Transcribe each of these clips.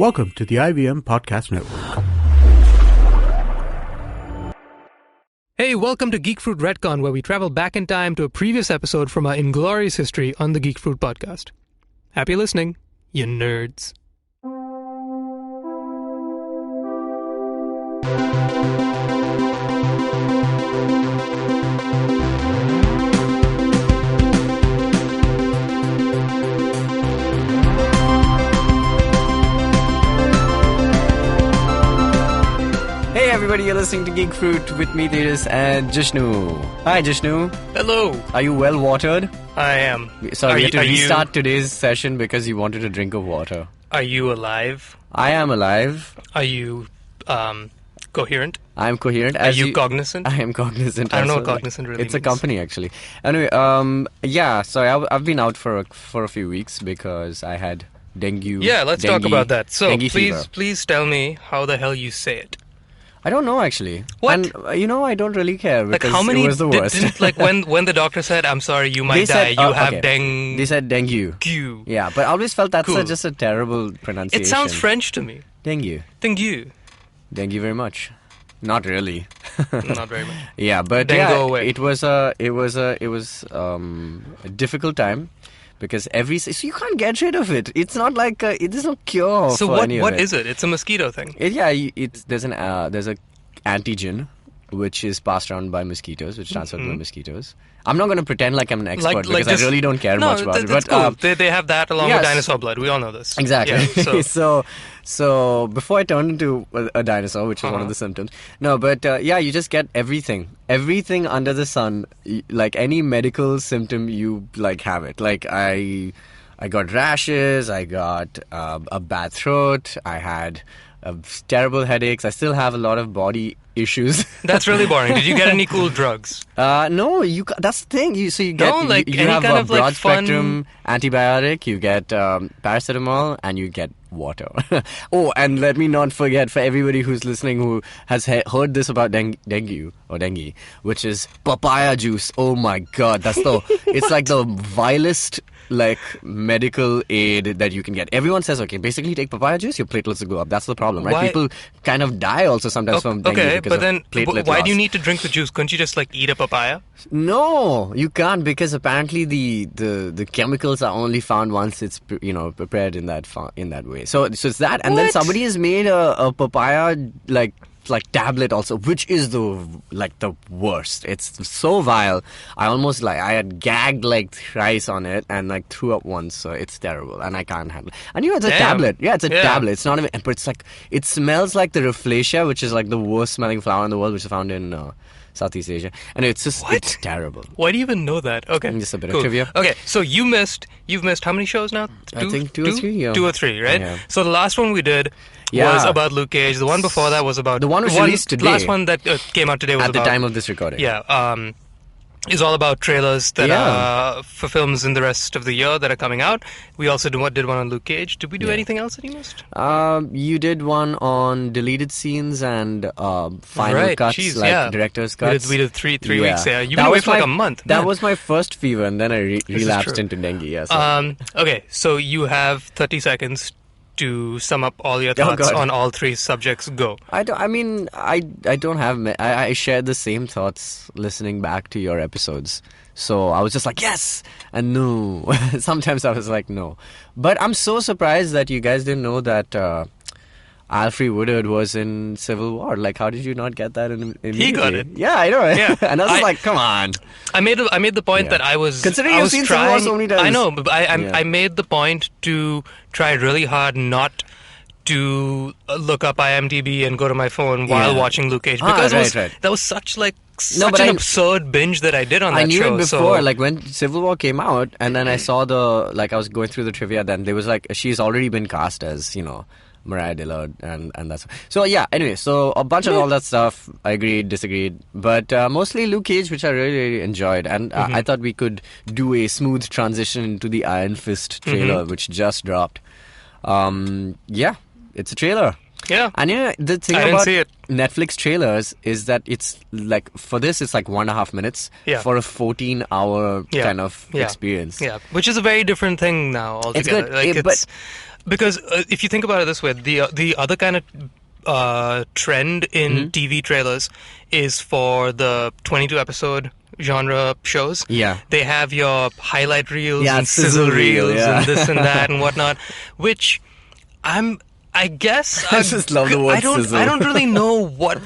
Welcome to the IVM Podcast Network. Hey, welcome to Geek Fruit Retcon, where we travel back in time to a previous episode from our inglorious history on the Geek Fruit Podcast. Happy listening, you nerds. Hey everybody, you're listening to Geek Fruit with me, Tejas and Jishnu. Hi Jishnu. Hello. Are you well watered? I am. Sorry, we had to restart today's session because you wanted a drink of water. Are you alive? I am alive. Are you, coherent? I am coherent. Are you cognizant? I am cognizant. I don't know also. what cognizant really It's means. a company actually. Anyway, sorry, I've been out for a few weeks because I had dengue. Yeah, let's talk about that. So, dengue fever. please tell me how the hell you say it. I don't know actually. What? And I don't really care Like because how many it was the worst. didn't when the doctor said, "I'm sorry, you might die. They said, You have okay. dengue." They said dengue. Yeah, but I always felt that's Cool. just a terrible pronunciation. It sounds French to me. Dengue. Dengue. Thank you very much. Not really. Not very much. Yeah, but Then go away. it was a difficult time because so you can't get rid of it. It's not like there's no cure So for any of what it. is it? It's a mosquito thing. There's a antigen which is passed around by mosquitoes, which transferred by mosquitoes. I'm not going to pretend like I'm an expert because I really don't care much about it. That's But cool. They have that along yes. with dinosaur blood. We all know this. Exactly. Yeah, so before I turned into a dinosaur, which was one of the symptoms. No, but you just get everything under the sun. Like any medical symptom, you have it. Like I got rashes. I got a bad throat. I had terrible headaches. I still have a lot of body issues. That's really boring. Did you get any cool drugs? No, that's the thing. You get you have kind a of, broad fun... spectrum antibiotic. You get paracetamol, and you get water. Oh, and let me not forget for everybody who's listening who has heard this about dengue, which is papaya juice. Oh my God, it's like the vilest medical aid that you can get. Everyone says, okay, basically take papaya juice, your platelets will go up. That's the problem, right? Why? People kind of die also sometimes from dengue because but then of platelet why loss. do you need to drink the juice? Couldn't you just eat a papaya? No, you can't because apparently the chemicals are only found once it's prepared in that way. So it's that, and then somebody has made a papaya tablet also, which is the worst. It's so vile. I almost I had gagged thrice on it and threw up once. So it's terrible and I can't handle it. And it's a tablet. Yeah, it's a tablet. It's not even. But it smells like the Rafflesia, which is the worst smelling flower in the world, which is found in Southeast Asia, and it's terrible. Why do you even know that? Okay, just a bit of trivia. Okay, so you've missed how many shows now? I think two or three. Yeah. 2 or 3, right? Yeah. So the last one we did was about Luke Cage. The one before that was about the one was released today. The last one that came out today was at the time of this recording. Yeah. Is all about trailers that are for films in the rest of the year that are coming out. We also did one on Luke Cage. Did we do anything else that you missed? You did one on deleted scenes and final cuts, director's cuts. We did three weeks. Yeah, you've been away for a month. That was my first fever, and then I relapsed into dengue. Yes. Okay, so you have 30 seconds to sum up all your thoughts on all 3 subjects. Go. I don't have. I shared the same thoughts listening back to your episodes. So I was just yes and no. Sometimes I was no. But I'm so surprised that you guys didn't know that Alfre Woodard was in Civil War. How did you not get that immediately? He got it. Yeah, I know. Yeah. And I was come on. I made the point that I was considering you've seen Civil War so many times. I know, but I made the point to try really hard not to look up IMDb and go to my phone while watching Luke Cage because that was such an absurd binge that I did on that show. I knew it before, when Civil War came out, and then I saw I was going through the trivia. Then there was she's already been cast as Mariah Dillard, and that's so. Yeah. Anyway, so a bunch of all that stuff. I agreed, disagreed, but mostly Luke Cage, which I really, really enjoyed, and I thought we could do a smooth transition into the Iron Fist trailer, which just dropped. Yeah, it's a trailer. Yeah. And the thing about Netflix trailers is that it's for this it's 1.5 minutes for a 14-hour kind of experience. Yeah, which is a very different thing now altogether. It's good. Because if you think about it this way, the other kind of trend in TV trailers is for the 22 episode genre shows. Yeah. They have your highlight reels and sizzle reels and this and that and whatnot, which I guess I just love the word sizzle. I don't really know what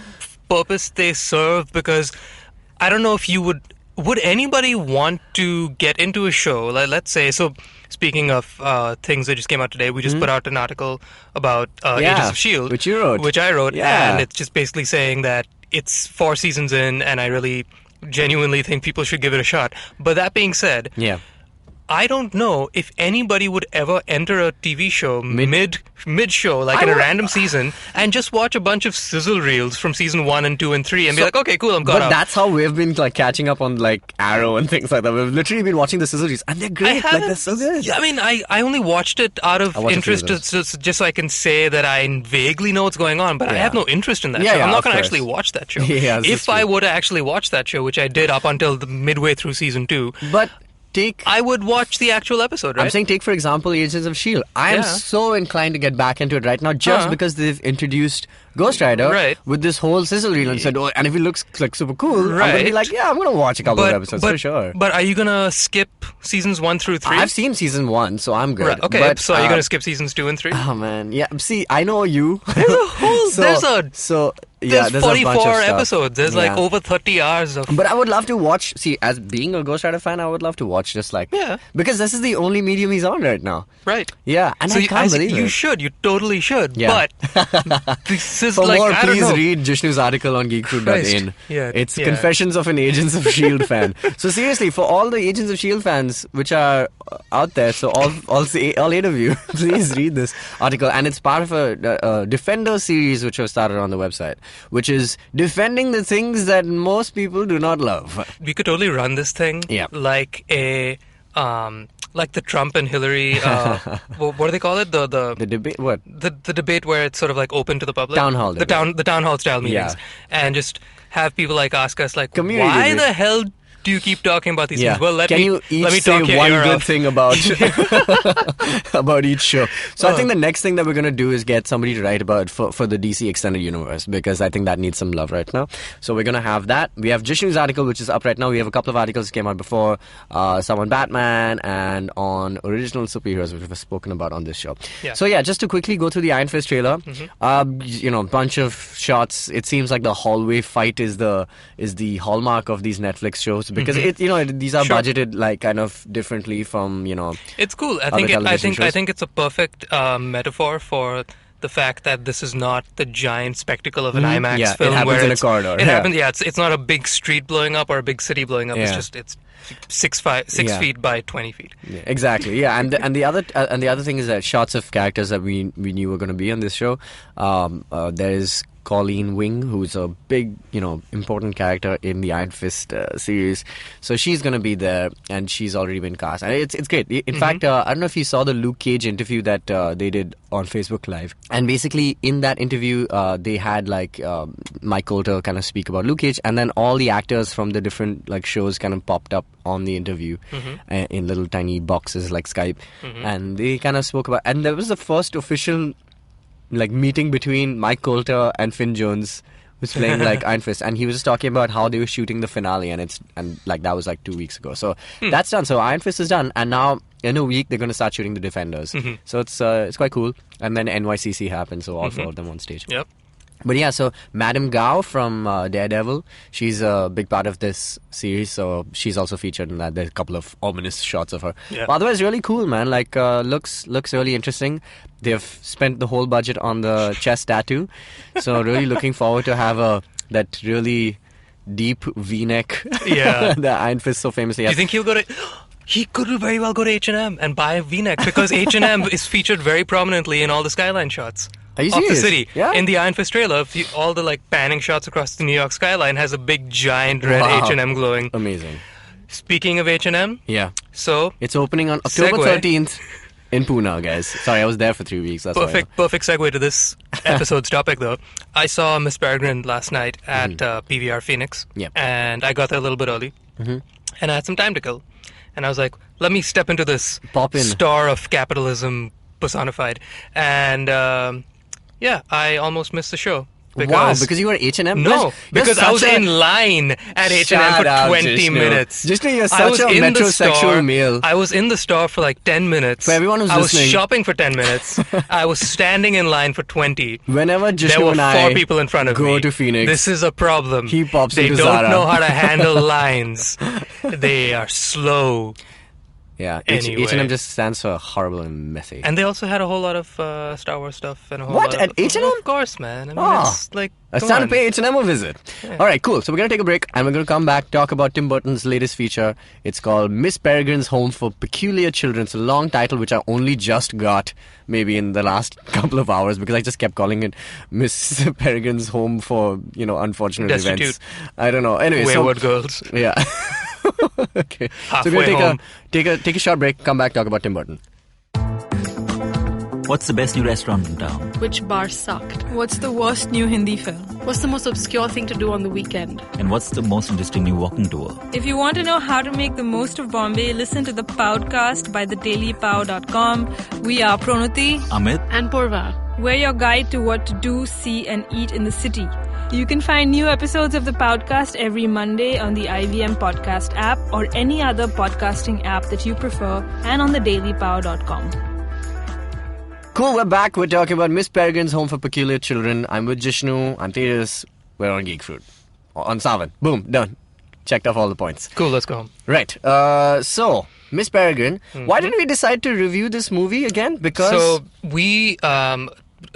purpose they serve, because I don't know if you would anybody want to get into a show, like, let's say, so speaking of things that just came out today, we just put out an article about Agents of S.H.I.E.L.D. Which I wrote, yeah. and it's just basically saying that it's 4 seasons in, and I really genuinely think people should give it a shot. But that being said, yeah. I don't know if anybody would ever enter a TV show mid show, like in a random season, and just watch a bunch of sizzle reels from season 1 and 2 and 3 and be like, okay, cool, I'm caught up. But that's how we've been like catching up on like Arrow and things like that. We've literally been watching the sizzle reels, and they're great. Like, they're so good. I mean, I only watched it out of interest, just so I can say that I vaguely know what's going on, but I have no interest in that show. I'm not going to actually watch that show. If I would actually watch that show, which I did up until the midway through season 2. But I would watch the actual episode, right? I'm saying, take for example Agents of S.H.I.E.L.D. I am so inclined to get back into it right now, just because they've introduced Ghost Rider with this whole sizzle reel and said, oh, and if it looks like super cool, I'm going to be like, yeah, I'm going to watch a couple of episodes for sure. But are you going to skip seasons 1 through 3? I've seen season 1, so I'm good. Right, okay, but, so are you going to skip seasons 2 and 3? Oh, man. Yeah, see, I know you. There's a whole... There's 44 episodes. There's like over 30 hours of... But I would love to watch... See, as being a Ghost Rider fan, I would love to watch just like... Yeah. Because this is the only medium he's on right now. Right. Yeah, and so I can't believe it. You should. You totally should. Yeah. But this is For like... more, I don't please know. read Jishnu's article on geekfruit.in. Yeah. It's Confessions of an Agents of S.H.I.E.L.D. fan. So seriously, for all the Agents of S.H.I.E.L.D. fans which are out there, so all 8 of you, please read this article. And it's part of a Defender series which was started on the website, which is defending the things that most people do not love. We could totally run this thing like a... like the Trump and Hillary, what do they call it? The debate. What? The debate where it's sort of like open to the public. Town hall. The town hall style meetings, and just have people like ask us like, why the hell do you keep talking about these things? Well, let me say talk one good off. thing about about each show. So I think the next thing that we're going to do is get somebody to write about for the DC Extended Universe, because I think that needs some love right now. So we're going to have that. We have Jishnu's article, which is up right now. We have a couple of articles that came out before, some on Batman and on original superheroes, which we've spoken about on this show. Yeah. So yeah, just to quickly go through the Iron Fist trailer, a bunch of shots. It seems like the hallway fight is the hallmark of these Netflix shows, because these are budgeted like kind of differently from It's cool. I think it's a perfect metaphor for the fact that this is not the giant spectacle of an IMAX film. It happens in a corridor. It happens. Yeah, it's not a big street blowing up or a big city blowing up. Yeah. It's 6 feet by 20 feet. Yeah, exactly. Yeah, and the other thing is that shots of characters that we knew were going to be on this show. There is Colleen Wing, who's a big, important character in the Iron Fist series. So she's going to be there, and she's already been cast. And it's great. In fact, I don't know if you saw the Luke Cage interview that they did on Facebook Live. And basically, in that interview, they had like Mike Coulter kind of speak about Luke Cage, and then all the actors from the different like shows kind of popped up on the interview in little tiny boxes like Skype. And they kind of spoke about... And there was the first official like meeting between Mike Coulter and Finn Jones, who's playing like Iron Fist, and he was just talking about how they were shooting the finale, and that was like 2 weeks ago. So that's done. So Iron Fist is done, and now in a week they're going to start shooting the Defenders. So it's quite cool. And then NYCC happened, so all 4 of them on stage. Yep. But yeah, so Madame Gao from Daredevil, she's a big part of this series, so she's also featured in that. There's a couple of ominous shots of her. Yeah. But otherwise, really cool, man. Like, looks really interesting. They've spent the whole budget on the chest tattoo, so really looking forward to have that really deep V-neck that Iron Fist so famously has. Do you think he'll go to... He could very well go to H&M and buy a V-neck, because H&M is featured very prominently in all the skyline shots. Are you of serious? The city. Yeah. In the Iron Fist trailer, all the like panning shots across the New York skyline has a big giant red H&M glowing. Amazing. Speaking of H&M, so it's opening on October 13th in Pune, guys. Sorry, I was there for 3 weeks. That's perfect segue to this episode's topic, though. I saw Miss Peregrine last night at PVR Phoenix, and I got there a little bit early, and I had some time to kill. And I was like, let me step into this star of capitalism personified. And I almost missed the show. Because you were at H&M? No, because I was in line at H&M for 20 minutes. Jishnu, you're such a metrosexual male. I was in the store for like 10 minutes. For everyone who's listening. I was shopping for 10 minutes. I was standing in line for 20. Whenever Jishnu and there were 4 people in front of me. Go to Phoenix. This is a problem. He pops they into don't Zara. know how to handle lines. They are slow. Yeah, anyway. H&M just stands for horrible and messy. And they also had a whole lot of Star Wars stuff and a whole What? lot At H&M? Of course, man. I mean, it's like... It's time to pay H&M a visit. Yeah. All right, cool. So we're going to take a break and we're going to come back, talk about Tim Burton's latest feature. It's called Miss Peregrine's Home for Peculiar Children. It's a long title which I only just got maybe in the last couple of hours because I just kept calling it Miss Peregrine's Home for, unfortunate events. I don't know. Anyway, Wayward girls. Yeah. Okay. Halfway so we're home. take a short break, come back, talk about Tim Burton. What's the best new restaurant in town? Which bar sucked? What's the worst new Hindi film? What's the most obscure thing to do on the weekend? And what's the most interesting new walking tour? If you want to know how to make the most of Bombay, listen to the Podcast by thedailypow.com. We are Pranati, Amit, and Purva. We're your guide to what to do, see, and eat in the city. You can find new episodes of the Podcast every Monday on the IVM Podcast app or any other podcasting app that you prefer, and on thedailypow.com. Cool, we're back. We're talking about Miss Peregrine's Home for Peculiar Children. I'm with Jishnu. I'm Tejas. We're on Geek Fruit. On Savan. Boom, done. Checked off all the points. Cool, let's go home. Right. So, Miss Peregrine, why did we decide to review this movie again? Because... So, we...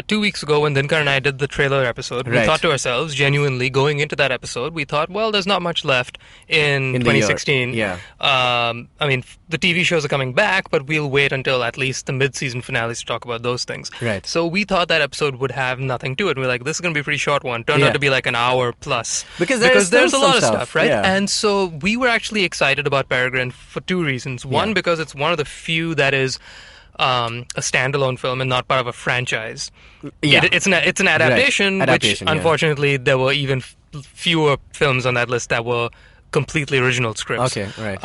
2 weeks ago when Dinkar and I did the trailer episode, we thought to ourselves, genuinely, going into that episode, we thought, well, there's not much left in 2016. Yeah. I mean, the TV shows are coming back, but we'll wait until at least the mid-season finales to talk about those things. Right. So we thought that episode would have nothing to it. We're like, this is going to be a pretty short one. Turned out to be like an hour plus. Because there's a lot of stuff, right? Yeah. And so we were actually excited about Peregrine for 2 reasons. One, because it's one of the few that is... a standalone film and not part of a franchise. Yeah. It's an adaptation, which unfortunately there were even fewer films on that list that were completely original scripts. Okay, right.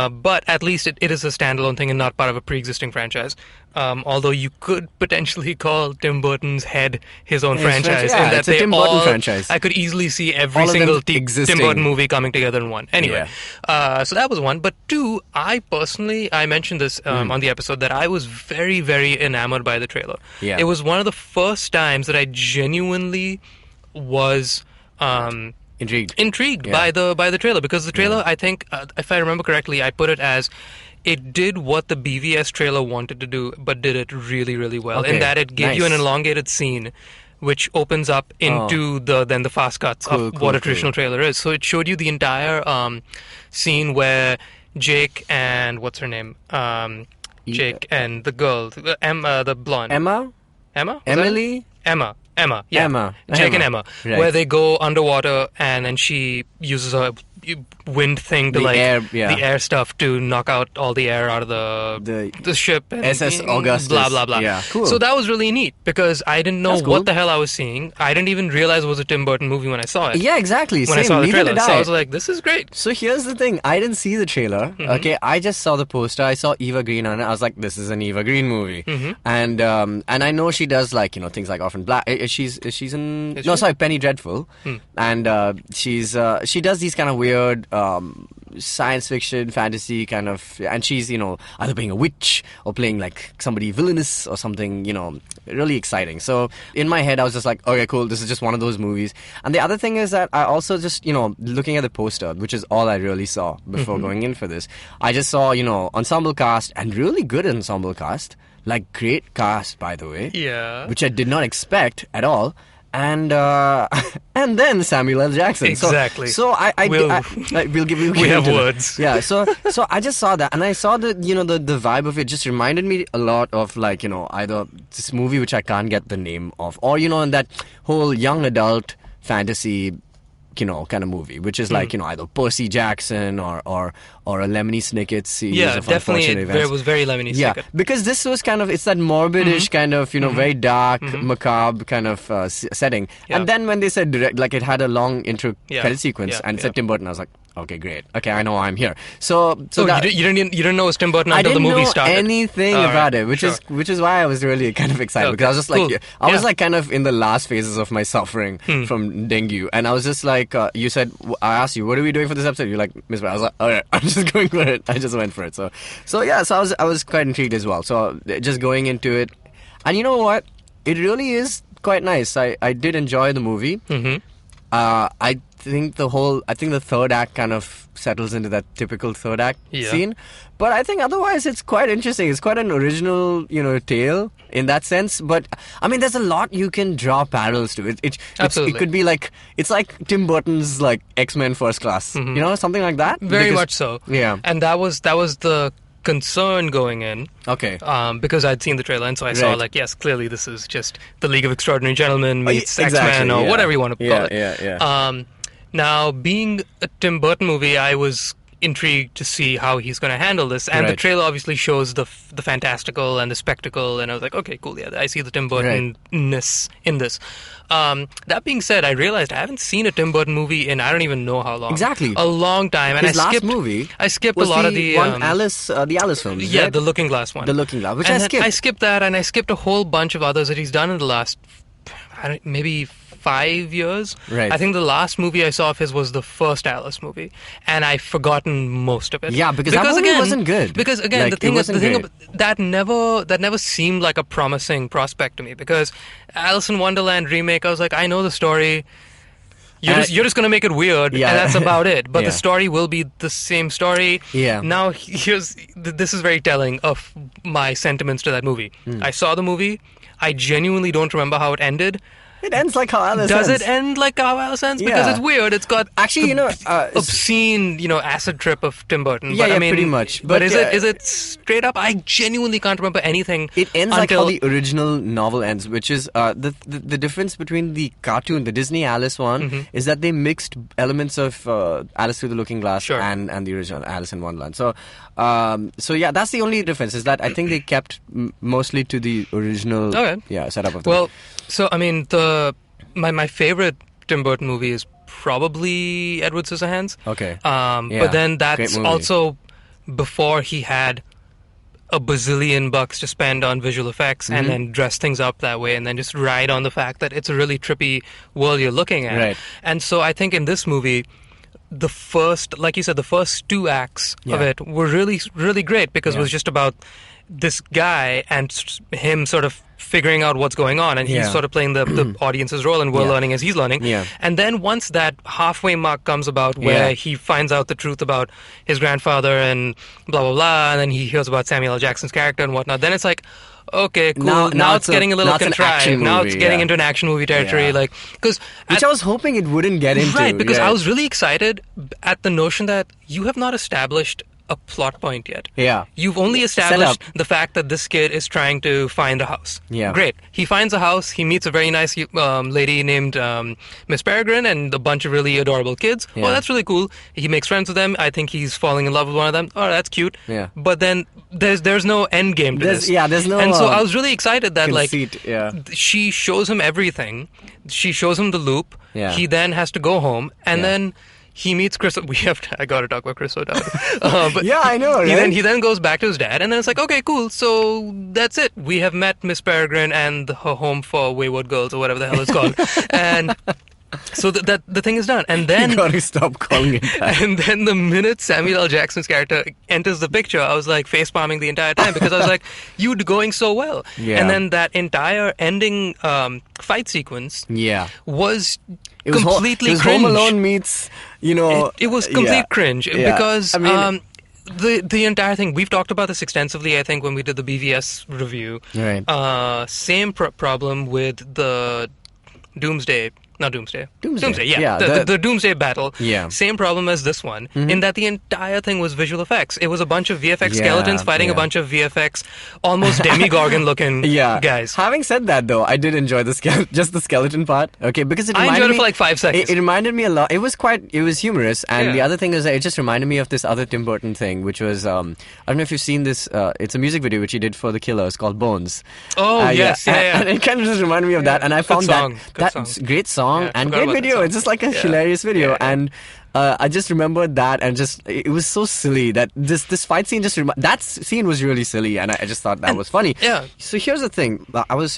But at least it is a standalone thing and not part of a pre-existing franchise. Although you could potentially call Tim Burton's Head his own franchise. Yeah, in that it's a Tim Burton franchise. I could easily see every single Tim Burton movie coming together in one. Anyway, so that was one. But two, I mentioned this on the episode that I was very, very enamored by the trailer. Yeah. It was one of the first times that I genuinely was... Intrigued by the trailer, because the trailer, I think, if I remember correctly, I put it as it did what the BVS trailer wanted to do, but did it really, really well. In that it gave you an elongated scene, which opens up into the fast cuts of what a traditional trailer is. So it showed you the entire scene where Jake and what's her name, Jake and the girl, Emma, the blonde, Emma, Emily, Emma. Yeah. Emma. Jake and Emma. Right. Where they go underwater and then she uses a wind thing to the air stuff to knock out all the air out of the ship. And SS Augustus. Blah, blah, blah. Yeah, cool. So that was really neat because I didn't know what the hell I was seeing. I didn't even realize it was a Tim Burton movie when I saw it. Yeah, exactly. When I saw the trailer. So I was like, this is great. So here's the thing. I didn't see the trailer. Okay, I just saw the poster. I saw Eva Green on it. I was like, this is an Eva Green movie. And I know she does things like Orphan Black. She's in... Penny Dreadful. And she does these kind of weird... science fiction, fantasy kind of, and she's, either playing a witch or playing like somebody villainous or something, really exciting. So in my head, I was just like, okay, cool, this is just one of those movies. And the other thing is that I also just, looking at the poster, which is all I really saw before going in for this, I just saw, ensemble cast and really good ensemble cast, like great cast, by the way. Yeah. Which I did not expect at all. And then Samuel L. Jackson. Exactly. So we'll give you. We have words. Yeah. So I just saw that, and I saw the the vibe of it. Just reminded me a lot of either this movie which I can't get the name of, or in that whole young adult fantasy kind of movie, which is either Percy Jackson or a Lemony Snicket series of definitely unfortunate events. It was very Lemony Snicket. Yeah, because this was kind of, it's that morbidish kind of, very dark, macabre kind of setting. Yeah. And then when they said direct, it had a long intro credit sequence and said Tim Burton, I was like, Okay, great. Okay, I know why I'm here. So you didn't know it was Tim Burton until the movie started. I didn't know anything about it, which is why I was really kind of excited because I was just like, I was like kind of in the last phases of my suffering from dengue, and I was just like, you said, I asked you, what are we doing for this episode? You're like, Miss Brown. I was like, all right, I'm just going for it. I just went for it. So I was quite intrigued as well. So just going into it, and you know what? It really is quite nice. I did enjoy the movie. Mm-hmm. I think the third act kind of settles into that typical third act scene, but I think otherwise it's quite interesting. It's quite an original, tale in that sense. But I mean, there's a lot you can draw parallels to. It could be like it's like Tim Burton's like X-Men First Class, something like that. Very much so. Yeah, and that was the concern going in. Okay. Because I'd seen the trailer, and so I saw like, yes, clearly this is just the League of Extraordinary Gentlemen meets X-Men or whatever you want to call it. Yeah. Now, being a Tim Burton movie, I was intrigued to see how he's going to handle this, and the trailer obviously shows the fantastical and the spectacle, and I was like, okay, cool, yeah, I see the Tim Burton-ness in this. That being said, I realized I haven't seen a Tim Burton movie in I don't even know how long. Exactly. A long time. And His last movie I skipped a lot of the Alice films. Yeah, the Looking Glass one. The Looking Glass, which and I skipped. I skipped that, and I skipped a whole bunch of others that he's done in the last maybe 5 years. Right. I think the last movie I saw of his was the first Alice movie, and I've forgotten most of it. Yeah, because that movie wasn't good. Because again, like, the thing that never seemed like a promising prospect to me. Because Alice in Wonderland remake, I was like, I know the story. You're just going to make it weird, and that's about it. But the story will be the same story. Yeah. Now, this is very telling of my sentiments to that movie. I saw the movie. I genuinely don't remember how it ended. It ends like how Alice ends. Does it end like how Alice ends? Because it's weird. It's got actually, obscene, acid trip of Tim Burton. Yeah, but, I mean, pretty much. But is it straight up? I genuinely can't remember anything. It ends like how the original novel ends, which is the difference between the cartoon, the Disney Alice one, is that they mixed elements of Alice Through the Looking Glass and the original Alice in Wonderland. So yeah, that's the only difference. Is that I think they kept mostly to the original setup of the movie. So, I mean, my favorite Tim Burton movie is probably Edward Scissorhands. Okay. But then that's also before he had a bazillion bucks to spend on visual effects and then dress things up that way and then just ride on the fact that it's a really trippy world you're looking at. Right. And so I think in this movie, the first, like you said, the first 2 acts of it were really, really great because it was just about this guy and him sort of figuring out what's going on, and he's sort of playing the audience's role, and we're learning as he's learning. Yeah. And then once that halfway mark comes about where he finds out the truth about his grandfather and blah, blah, blah, and then he hears about Samuel L. Jackson's character and whatnot, then it's like, okay, cool. Now it's getting a little contrived. Now it's getting into an action movie territory, which I was hoping it wouldn't get into. Right, because I was really excited at the notion that you have not established a plot point yet. Yeah. You've only established the fact that this kid is trying to find a house. Yeah. Great. He finds a house. He meets a very nice lady named Miss Peregrine and a bunch of really adorable kids. Yeah. Oh, that's really cool. He makes friends with them. I think he's falling in love with one of them. Oh, that's cute. Yeah. But then there's no end game to this. Yeah, there's no... And so I was really excited that conceit, she shows him everything. She shows him the loop. Yeah. He then has to go home and then... He meets Chris. I got to talk about Chris O'Dowd. But yeah, I know. Right? He then goes back to his dad, and then it's like, okay, cool. So that's it. We have met Miss Peregrine and her home for wayward girls, or whatever the hell it's called. And so the thing is done. And then you gotta stop calling it that. And then the minute Samuel L. Jackson's character enters the picture, I was like face palming the entire time because I was like, "You going so well." Yeah. And then that entire ending fight sequence was. It was completely cringe. Home Alone meets, It was complete cringe because I mean, the entire thing. We've talked about this extensively. I think when we did the BVS review. Right. Same problem with the Doomsday. Not Doomsday. Doomsday, the Doomsday battle. Yeah. Same problem as this one, in that the entire thing was visual effects. It was a bunch of VFX skeletons fighting a bunch of VFX, almost Demogorgon-looking guys. Having said that, though, I did enjoy just the skeleton part. Okay, because I enjoyed it for like 5 seconds. It reminded me a lot. It was humorous, and the other thing is that it just reminded me of this other Tim Burton thing, which was I don't know if you've seen this. It's a music video which he did for The Killers called Bones. Oh yes, and it kind of just reminded me of that, and I found that great song. song and great video. It's just like a hilarious video. And I just remembered that, and it was so silly that this fight scene that scene was really silly, and I just thought that was funny. Yeah. So here's the thing: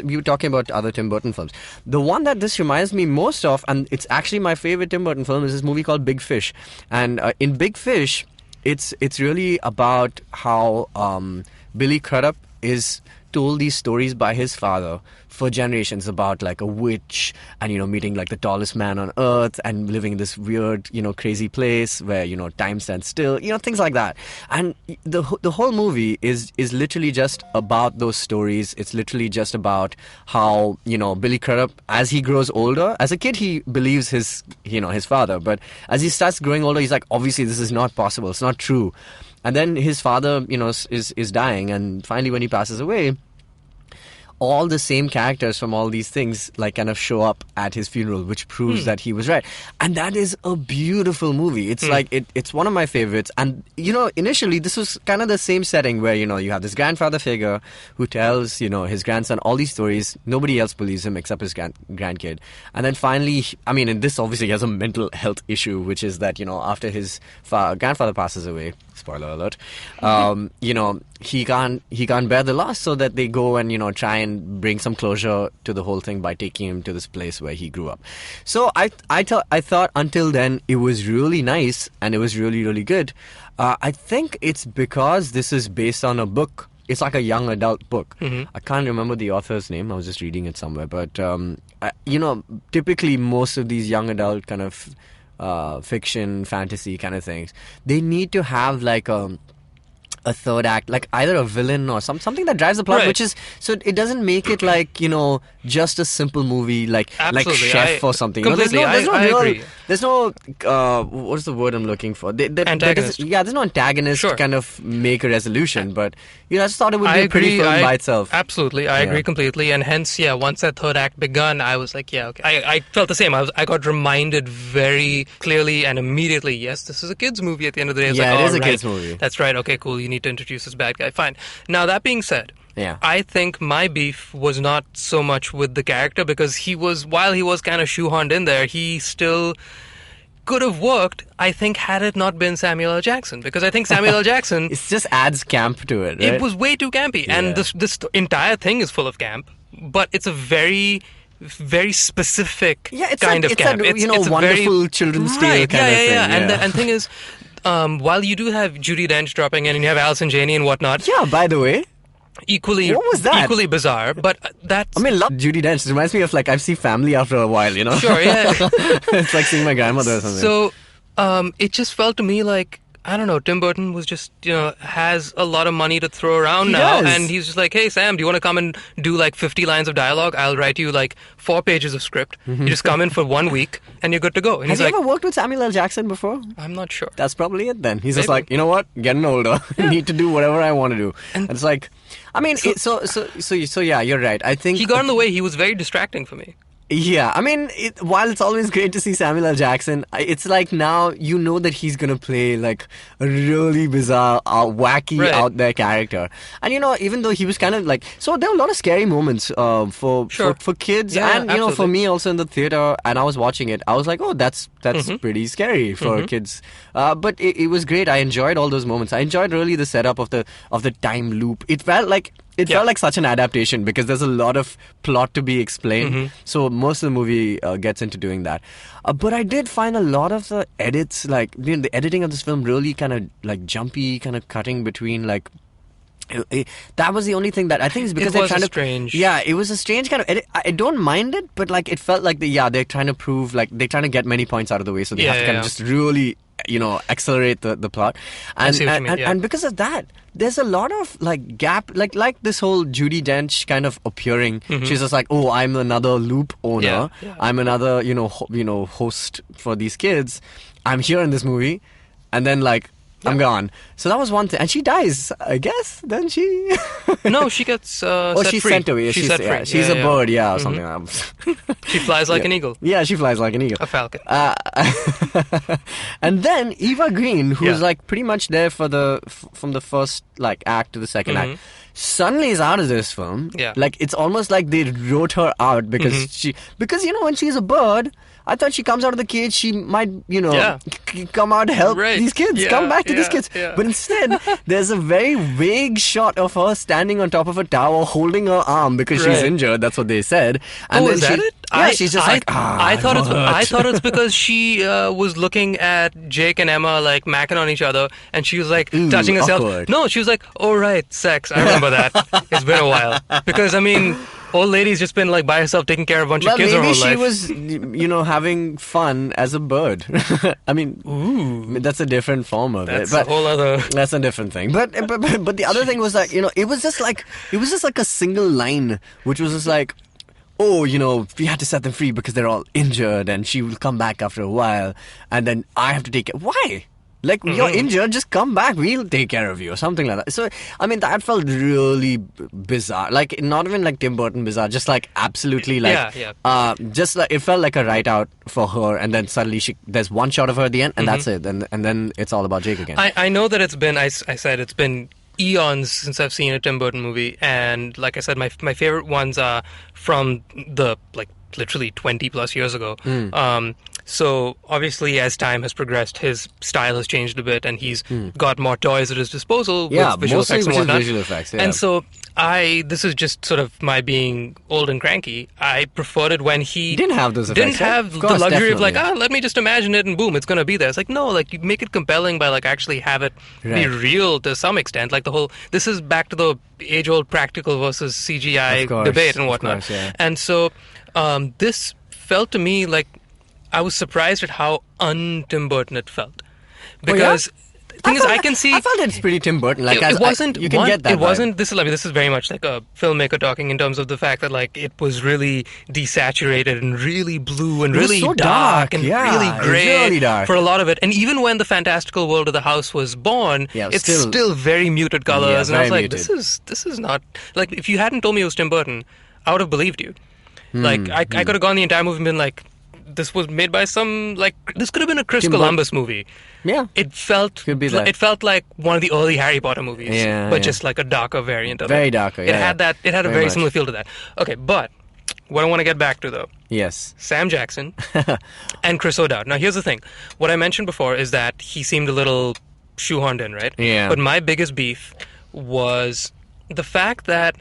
we were talking about other Tim Burton films. The one that this reminds me most of, and it's actually my favorite Tim Burton film, is this movie called Big Fish. And in Big Fish, it's really about how Billy Crudup is told these stories by his father for generations about like a witch and, meeting like the tallest man on earth and living in this weird, crazy place where, time stands still, things like that. And the whole movie is literally just about those stories. It's literally just about how, Billy Crudup, as he grows older, as a kid, he believes his father. But as he starts growing older, he's like, obviously this is not possible. It's not true. And then his father, is dying. And finally, when he passes away, all the same characters from all these things like kind of show up at his funeral, which proves that he was right. And that is a beautiful movie. It's like it's one of my favorites. And initially this was kind of the same setting where you have this grandfather figure who tells his grandson all these stories. Nobody else believes him except his grandkid. And then finally, in this obviously he has a mental health issue, which is that after his grandfather passes away, spoiler alert, he can't bear the loss, so that they go and try and bring some closure to the whole thing by taking him to this place where he grew up. So I thought until then it was really nice and it was really, really good. I think it's because this is based on a book. It's like a young adult book. I can't remember the author's name. I was just reading it somewhere. But typically most of these young adult kind of fiction, fantasy kind of things, they need to have like a third act, like either a villain or something that drives the plot, which is, so it doesn't make it like just a simple movie like Chef or something. Completely, there's no what's the word I'm looking for? Antagonist. There's no antagonist to kind of make a resolution, but I just thought it would be a pretty film by itself. Absolutely, I agree completely. And hence, once that third act begun, I was like, okay. I felt the same. I got reminded very clearly and immediately, yes, this is a kids movie at the end of the day. It is a kids movie. That's right. Okay, cool. You need to introduce this bad guy. Fine. Now, that being said, I think my beef was not so much with the character, because while he was kind of shoehorned in there, he still could have worked, I think, had it not been Samuel L. Jackson. Because I think Samuel L. Jackson... It just adds camp to it, right? It was way too campy. Yeah. And this entire thing is full of camp, but it's a very... very specific kind of camp. It's a wonderful children's tale kind of thing. And the thing is, while you do have Judi Dench dropping in and you have Allison Janney and whatnot... Yeah, by the way... What was that? Equally bizarre, but that's... love Judi Dench. It reminds me of I've seen Family after a while, Sure, yeah. It's like seeing my grandmother or something. So, it just felt to me like, I don't know, Tim Burton was just, has a lot of money to throw around now. Does. And he's just like, hey, Sam, do you want to come and do 50 lines of dialogue? I'll write you 4 pages of script. You just come in for 1 week and you're good to go. And Has he ever worked with Samuel L. Jackson before? I'm not sure. That's probably it then. He's just like, you know what? Getting older. I need to do whatever I want to do. And it's like, you're right. I think... He got in the way. He was very distracting for me. Yeah, while it's always great to see Samuel L. Jackson, it's like now that he's going to play a really bizarre, wacky, out there character. And even though he was kind of so there were a lot of scary moments for kids and absolutely. For me also in the theater, and I was watching it, I was like, oh, that's pretty scary for kids. But it was great. I enjoyed all those moments. I enjoyed really the setup of the time loop. It felt like such an adaptation because there's a lot of plot to be explained. So most of the movie gets into doing that. But I did find a lot of the edits, the editing of this film really kind of jumpy, kind of cutting between that was the only thing that I think is because they're trying to... strange. Yeah, it was a strange kind of edit. I don't mind it, but it felt like they're trying to prove, they're trying to get many points out of the way, so they have to kind of just really... accelerate the plot, and because of that, there's a lot of gap, like this whole Judi Dench kind of appearing. She's just like, oh, I'm another loop owner. I'm another host for these kids. I'm here in this movie, and then I'm gone. So that was one thing. And she dies, I guess, doesn't she? No, she gets set she's free. sent away. She's set free. She's a bird, or something. She flies like an eagle. Yeah, she flies like an eagle. A falcon. And then Eva Green, who's like pretty much there from the first like act to the second act, suddenly is out of this film. Yeah. Like it's almost like they wrote her out because because when she's a bird, I thought she comes out of the cage, she might, come out to help these kids, come back to these kids. Yeah. But instead, there's a very vague shot of her standing on top of a tower holding her arm because she's injured. That's what they said. And then is that it? Yeah, she's just I thought it's because she was looking at Jake and Emma like macking on each other, and she was like touching herself. Awkward. No, she was like, "Oh right, sex." I remember that. It's been a while because I mean, old lady's just been like by herself taking care of a bunch of kids her whole life. Maybe she was, having fun as a bird. I mean, that's a different form of That's it. But a whole other. That's a different thing. But the other thing was like, it was just like a single line, which was just like, oh, we had to set them free because they're all injured, and she will come back after a while, and then I have to take it. Why? Like, you're injured, just come back, we'll take care of you, or something like that. So, I mean, that felt really bizarre. Like, not even like Tim Burton bizarre, just like absolutely like... just like, it felt like a write out for her, and then suddenly there's one shot of her at the end, and that's it. And then it's all about Jake again. I know that it's been, I said it's been eons since I've seen a Tim Burton movie, and like I said, my favorite ones are from the, like, literally 20 plus years ago. So obviously, as time has progressed, his style has changed a bit, and he's got more toys at his disposal with visual effects and whatnot. Visual effects, yeah. And so this is just sort of my being old and cranky. I preferred it when he didn't have those effects. Didn't have the luxury of like, let me just imagine it and boom, it's going to be there. It's like, no, like you make it compelling by like actually have it be real to some extent. Like this is back to the age-old practical versus CGI debate and whatnot. And so this felt to me like I was surprised at how un-Tim Burton it felt. Because the thing is, I can see... I felt it's pretty Tim Burton. Like, it wasn't... you can get that It wasn't... This is very much like a filmmaker talking in terms of the fact that like it was really desaturated and really blue and really so dark and really grey really dark. For a lot of it. And even when the fantastical world of the house was born, it's still very muted colors. And I was like, this is not... Like, if you hadn't told me it was Tim Burton, I would have believed you. Like, I could have gone the entire movie and been like, this was made by some, like, this could have been a Chris Columbus movie. Yeah. It felt like one of the early Harry Potter movies, but just like a darker variant of it. Very darker, It had a very similar feel to that. Okay, but what I want to get back to, though. Yes. Sam Jackson and Chris O'Dowd. Now, here's the thing. What I mentioned before is that he seemed a little shoehorned in, right? Yeah. But my biggest beef was the fact that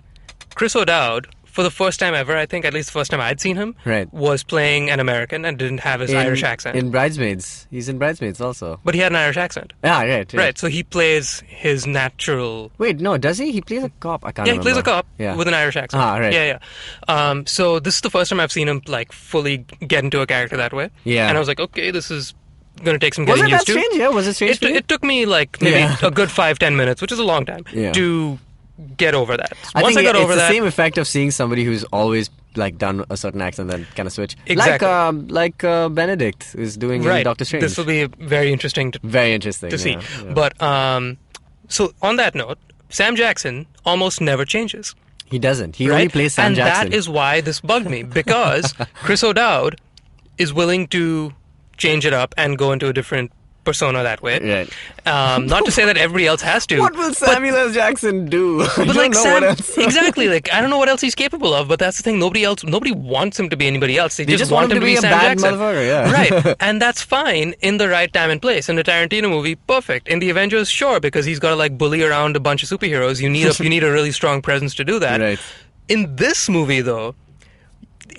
Chris O'Dowd, for the first time ever, I think, at least the first time I'd seen him, was playing an American and didn't have his Irish accent. In Bridesmaids. He's in Bridesmaids also. But he had an Irish accent. Ah, right. Right, so he plays his natural... Wait, no, does he? He plays a cop. I can't remember. Yeah, he plays a cop with an Irish accent. Ah, right. Yeah. So this is the first time I've seen him like fully get into a character that way. Yeah. And I was like, okay, this is going to take some getting used to. Was it that strange? Yeah, was it strange? It took me like maybe a good 5-10 minutes, which is a long time, to get over that. Once I got over that, it's the same effect of seeing somebody who's always like done a certain accent and then kind of switch. Exactly. Like Benedict is doing in Doctor Strange. This will be very interesting to see. Yeah. But so on that note, Sam Jackson almost never changes. He doesn't. He only plays Sam Jackson. And that is why this bugged me, because Chris O'Dowd is willing to change it up and go into a different persona that way. Right. Not to say that everybody else has to. What will Samuel L. Jackson do? But like Sam, exactly. Like I don't know what else he's capable of. But that's the thing. Nobody wants him to be anybody else. They just want him to be Sam Jackson. Right. And that's fine in the right time and place. In a Tarantino movie, perfect. In the Avengers, sure, because he's got to like bully around a bunch of superheroes. You need a really strong presence to do that. Right. In this movie, though,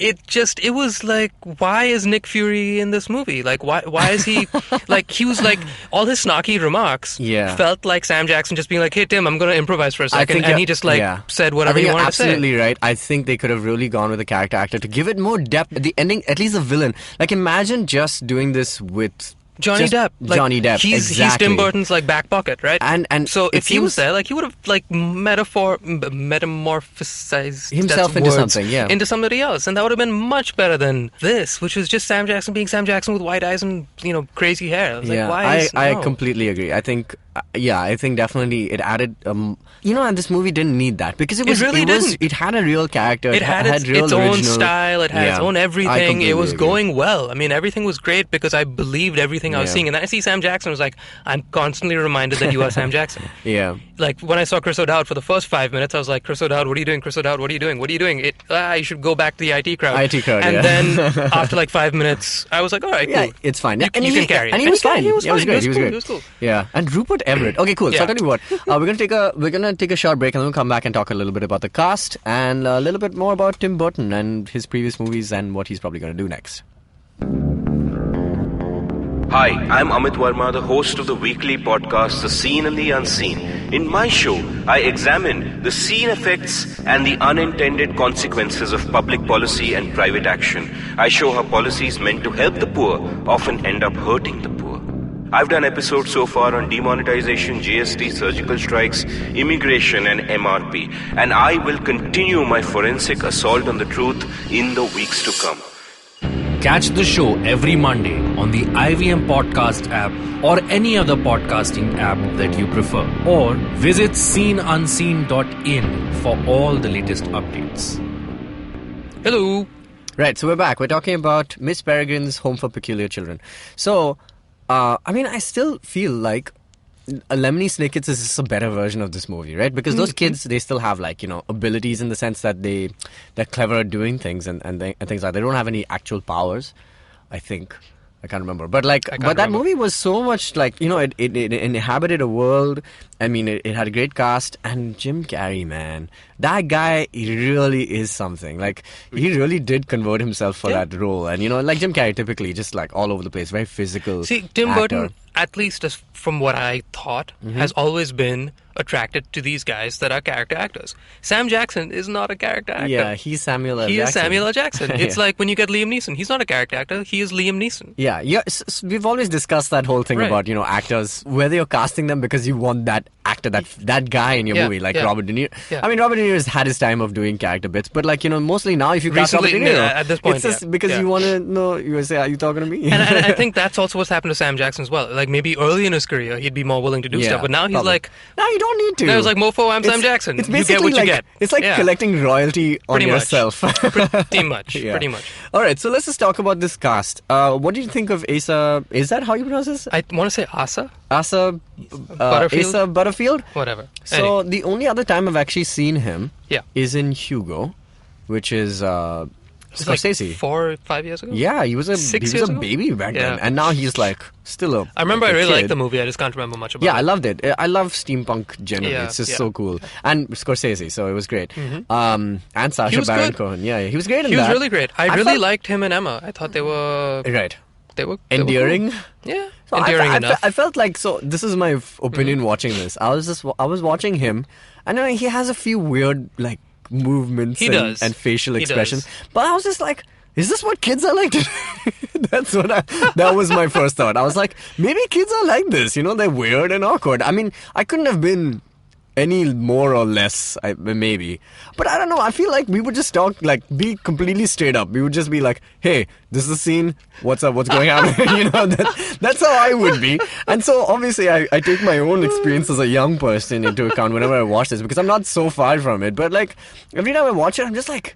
it was like, why is Nick Fury in this movie? Like, why is he, like, he was like, all his snarky remarks felt like Sam Jackson just being like, hey, Tim, I'm going to improvise for a second. And he just, like, said whatever he wanted to say. Absolutely right. I think they could have really gone with the character actor to give it more depth. The ending, at least the villain. Like, imagine just doing this with Johnny Depp. Johnny Depp. He's Tim Burton's like back pocket, right? And so if he was there, like he would have like metamorphosized himself into something, into somebody else, and that would have been much better than this, which was just Sam Jackson being Sam Jackson with white eyes and crazy hair. I was like, why? I completely agree. I think definitely it added. And this movie didn't need that because it had a real character. It had its own style. It had its own everything. It was going well. I mean, everything was great because I believed everything I was seeing. And then I see Sam Jackson. I was like, I'm constantly reminded that you are Sam Jackson. Yeah. Like when I saw Chris O'Dowd for the first 5 minutes, I was like, Chris O'Dowd, what are you doing? Chris O'Dowd, what are you doing? What are you doing? You should go back to the IT crowd. And then after like 5 minutes, I was like, all right, cool. Yeah, it's fine. You can carry it. And he was fine. He was great. He was cool. Yeah. And Rupert Everett. Okay, cool. So I'll tell you what. We're gonna take a short break and then we'll come back and talk a little bit about the cast and a little bit more about Tim Burton and his previous movies and what he's probably gonna do next. Hi, I'm Amit Verma, the host of the weekly podcast The Seen and the Unseen. In my show, I examine the seen effects and the unintended consequences of public policy and private action. I show how policies meant to help the poor often end up hurting the poor. I've done episodes so far on demonetization, GST, surgical strikes, immigration and MRP. And I will continue my forensic assault on the truth in the weeks to come. Catch the show every Monday on the IVM Podcast app or any other podcasting app that you prefer. Or visit seenunseen.in for all the latest updates. Hello. Right, so we're back. We're talking about Miss Peregrine's Home for Peculiar Children. So, I still feel like Lemony Snicket's is just a better version of this movie, right? Because those kids, they still have abilities in the sense that they're clever at doing things and things like that. They don't have any actual powers, I think. I can't remember. But that movie was so much it inhabited a world. I mean, it had a great cast. And Jim Carrey, man, that guy, he really is something. Like, he really did convert himself for that role. And, like Jim Carrey, typically, just all over the place, very physical. See, Tim Burton, at least as from what I thought, has always been attracted to these guys that are character actors. Sam Jackson is not a character actor. Yeah, he's Samuel L. Jackson. He is Samuel L. Jackson. It's like when you get Liam Neeson. He's not a character actor. He is Liam Neeson. Yeah. We've always discussed that whole thing about, actors, whether you're casting them because you want that actor, that guy in your movie, like Robert De Niro. Yeah. I mean, Robert De Niro's had his time of doing character bits, but mostly now if you cast Robert De Niro, at this point, it's just because you want to know, you say, are you talking to me? And I think that's also what's happened to Sam Jackson as well. Like maybe early in his career, he'd be more willing to do stuff, but now he's like, no, you don't need to. Now he's like, Mofo, I'm Sam Jackson. It's basically you get what you get. It's like collecting royalty on yourself. Pretty much. Pretty much. All right, so let's just talk about this cast. What do you think of Asa? Is that how you pronounce this? I want to say Asa. Asa Butterfield? Whatever. So the only other time I've actually seen him is in Hugo, which is Scorsese. Like 4 or 5 years ago? Yeah, he was a baby back then. And now he's still a I remember I really liked the movie. I just can't remember much about it. Yeah, I loved it. I love steampunk generally. It's just so cool. And Scorsese, so it was great. And Sacha Baron Cohen. Yeah, he was great in that. He was really great. I really liked him and Emma. I thought they were... Right. They were endearing. Cool. Yeah, so endearing enough. I felt like, so this is my opinion watching this. I was watching him, and he has a few weird movements and facial expressions. But I was just like, is this what kids are like? That was my first thought. I was like, maybe kids are like this. They're weird and awkward. I mean, I couldn't have been any more or less, maybe. But I don't know. I feel like we would just talk, be completely straight up. We would just be like, hey, this is the scene. What's up? What's going on? That's how I would be. And so, obviously, I take my own experience as a young person into account whenever I watch this, because I'm not so far from it. But, every time I watch it, I'm just like,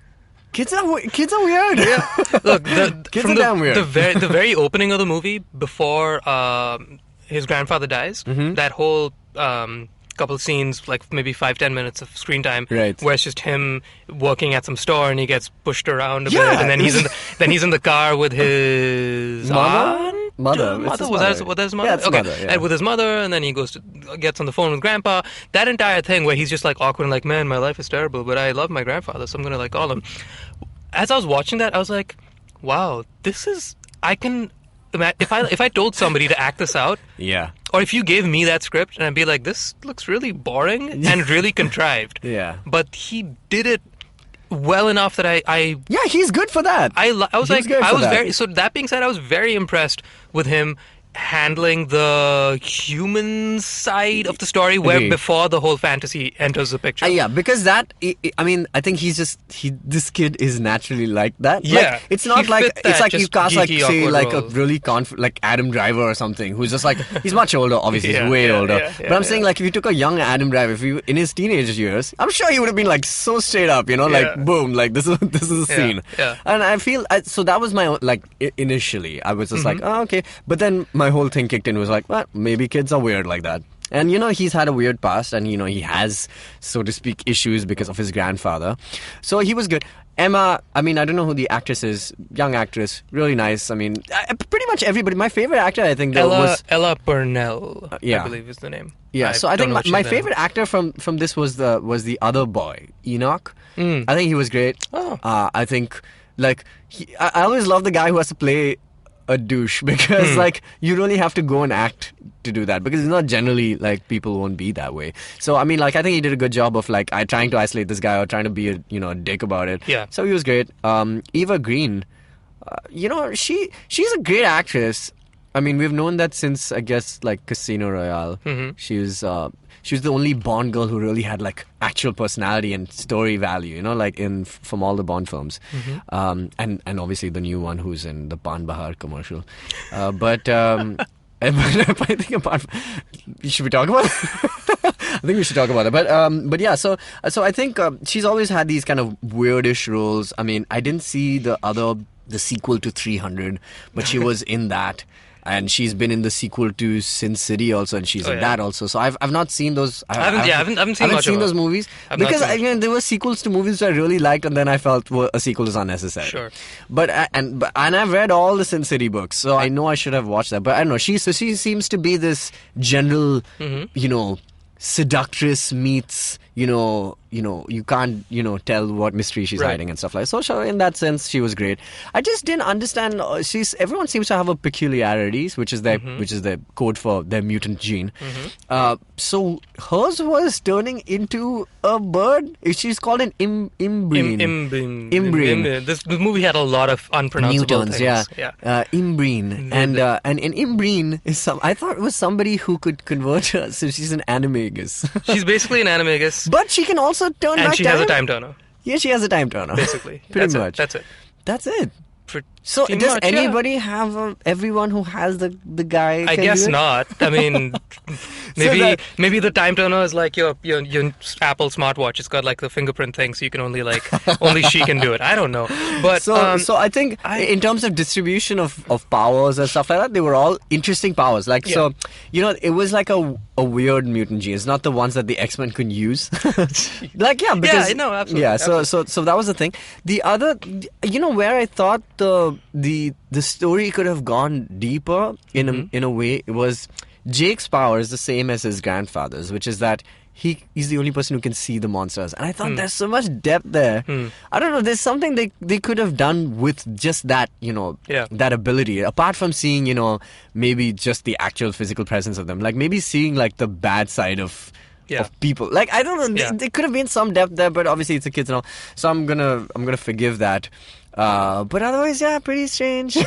kids are weird. Yeah. Look, kids are damn weird. The very opening of the movie, before his grandfather dies, that whole... couple of scenes, maybe 5-10 minutes of screen time, where it's just him working at some store and he gets pushed around a bit, and then he's in the car with his mother. Was that his mother? Yeah, it's mother. Yeah. And with his mother, and then he gets on the phone with grandpa. That entire thing where he's just awkward and man, my life is terrible, but I love my grandfather, so I'm gonna call him. As I was watching that, I was like, wow, this is... I can... If I told somebody to act this out, or if you gave me that script and I'd be like, this looks really boring and really contrived. Yeah. But he did it well enough that I he's good for that. So that being said, I was very impressed with him handling the human side of the story, where before the whole fantasy enters the picture. Yeah, because that, I mean, I think this kid is naturally like that. Yeah, like, it's not like it's like you cast like geeky, say like role. a really like Adam Driver or something, who's just like he's much older, obviously he's way older. But I'm saying like if you took a young Adam Driver, if you in his teenage years, I'm sure he would have been like so straight up, like boom, like this is a scene. Yeah. And I feel so that was my like initially I was just like, oh okay, but then my whole thing kicked in, was like, well, maybe kids are weird like that. And he's had a weird past, and he has, so to speak, issues because of his grandfather. So he was good. Emma, I mean, I don't know who the actress is. Young actress, really nice. I mean, pretty much everybody. My favorite actor, I think, was Ella Burnell. I believe is the name. Yeah, so I think my favorite actor from this was the other boy, Enoch. I think he was great. Oh. I think like I always love the guy who has to play a douche, because like you really have to go and act to do that, because it's not generally like people won't be that way. So I mean, like I think he did a good job of like trying to isolate this guy or trying to be a dick about it. Yeah. So he was great. Eva Green, she's a great actress. I mean, we've known that since I guess like Casino Royale. She was the only Bond girl who really had like actual personality and story value, like from all the Bond films. And obviously the new one who's in the Pan Bahar commercial. But I think apart should we talk about it? I think we should talk about it. But yeah, so I think she's always had these kind of weirdish roles. I mean, I didn't see the sequel to 300, but she was in that. And she's been in the sequel to Sin City also, and she's in that also. So I've not seen those. I haven't seen those movies because there were sequels to movies which I really liked, and then I felt a sequel is unnecessary. Sure. But I've read all the Sin City books, so I know I should have watched that. But I don't know. She seems to be this general, seductress meets you can't tell what mystery she's hiding and stuff like that. So in that sense she was great. I just didn't understand, everyone seems to have a peculiarities, which is their code for their mutant gene. So hers was turning into a bird. She's called an imbrine. This movie had a lot of unpronounceable mutants, things. Imbrine. And an imbrine is I thought it was somebody who could convert her, so she's an animagus. She's basically an animagus. But she can also turn back time. And she has a time turner. Yeah, she has a time turner. Basically. Pretty much. That's it. So does anybody have everyone who has the guy? I guess not. I mean, maybe the time turner is like your Apple smartwatch. It's got like the fingerprint thing, so you can only she can do it. I don't know. But so I think in terms of distribution of powers and stuff like that, they were all interesting powers. Like so, it was like a weird mutant gene. It's not the ones that the X-Men could use. Because absolutely. Yeah, so that was the thing. The other, where I thought the story could have gone deeper in a way, it was Jake's power is the same as his grandfather's, which is that he's the only person who can see the monsters. And I thought there's so much depth there. I don't know, there's something they could have done with just that, that ability. Apart from seeing, maybe just the actual physical presence of them. Like maybe seeing like the bad side of people. Like I don't know, there could have been some depth there, but obviously it's the kids and all. So I'm gonna forgive that. But otherwise, pretty strange.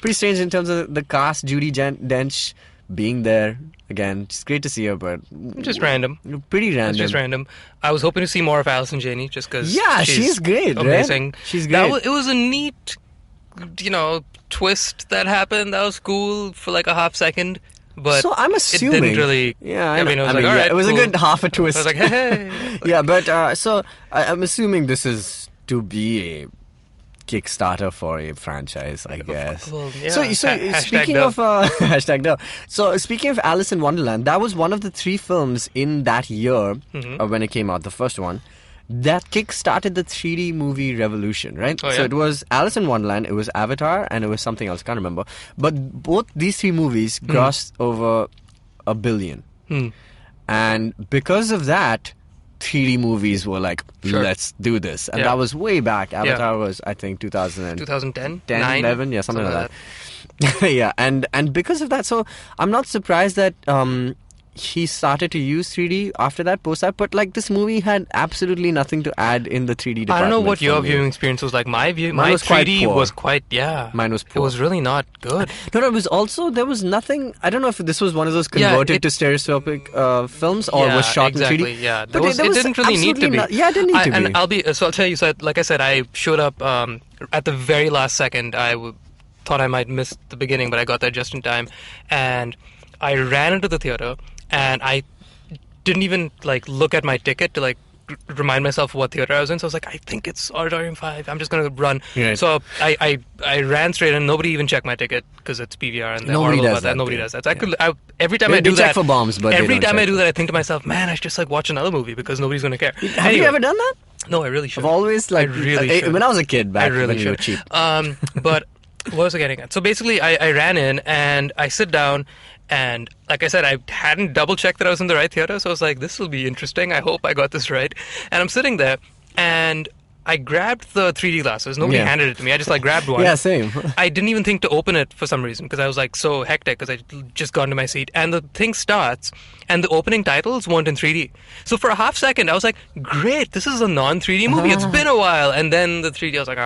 Pretty strange in terms of the cast. Judi Dench being there again. It's great to see her, but just random. Pretty random. It's just random. I was hoping to see more of Alison Janney, just because. Yeah, she's great. Amazing. Right? She's great. It was a neat, twist that happened. That was cool for like a half second. But so I'm assuming it didn't really. Yeah, I mean, it was like, all right, it was cool. a good half a twist. I was like, hey. Yeah, but so I'm assuming this is to be a Kickstarter for a franchise, I guess. Well, yeah. So speaking of hashtag Dove. So speaking of Alice in Wonderland, that was one of the 3 films in that year when it came out, the first one, that kick-started the 3D movie revolution, right? Oh, yeah? So it was Alice in Wonderland, it was Avatar, and it was something else, can't remember. But both these 3 movies grossed over $1 billion. And because of that, 3D movies were like, let's do this. And that was way back. Avatar was, I think, 2010? 11? Yeah, something like that. Yeah, and because of that, so I'm not surprised that, he started to use 3D after that, post that. But like this movie had absolutely nothing to add in the 3D department. I don't know what your viewing experience was like. My 3D was quite Mine was poor. It was really not good. No, it was also, there was nothing, I don't know if this was one of those converted to stereoscopic films or was shot in 3D. Yeah, but it didn't really need to be. Yeah, it didn't need to be. And I'll tell you, so like I said, I showed up at the very last second. Thought I might miss the beginning, but I got there just in time. And I ran into the theater, and I didn't even like look at my ticket to like remind myself what theater I was in. So I was like, I think it's Auditorium 5. I'm just going to run. Right. So I ran straight in. Nobody even checked my ticket because it's PVR, and nobody does that. Nobody does that. So every time I do that, check for bombs, but every time I do that, I think to myself, man, I should just like watch another movie because nobody's going to care. Have you ever done that? No, I really should. I've always like. I really should. When I was a kid back when you were cheap. But what was I getting at? So basically, I ran in and I sit down, and like I said, I hadn't double checked that I was in the right theater, so I was like, this will be interesting. I hope I got this right. And I'm sitting there, and I grabbed the 3D glasses. Nobody handed it to me. I just like grabbed one. Yeah, same. I didn't even think to open it for some reason because I was like so hectic because I just got into my seat. And the thing starts, and the opening titles weren't in 3D. So for a half second, I was like, great, this is a non-3D movie. It's been a while. And then the 3D, I was like,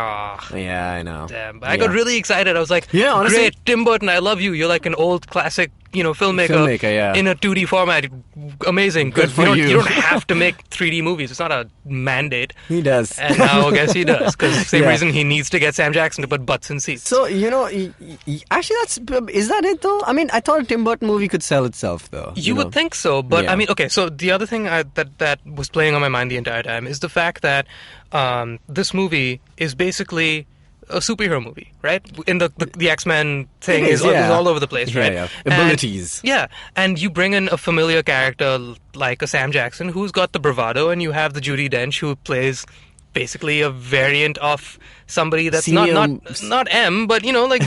yeah, I know. Damn. But I got really excited. I was like, honestly, great, Tim Burton, I love you. You're like an old classic, filmmaker in a 2D format. Amazing. Good for you. You don't have to make 3D movies. It's not a mandate. He does. And now I guess he does. Because the same reason he needs to get Sam Jackson to put butts in seats. So, actually, is that it though? I mean, I thought a Tim Burton movie could sell itself though. You would think so. But I mean, okay, so the other thing that was playing on my mind the entire time is the fact that this movie is basically a superhero movie, right? In the X-Men thing is all over the place, right? Yeah. Abilities. And you bring in a familiar character like a Sam Jackson who's got the bravado, and you have the Judi Dench who plays basically a variant of somebody that's not M, but like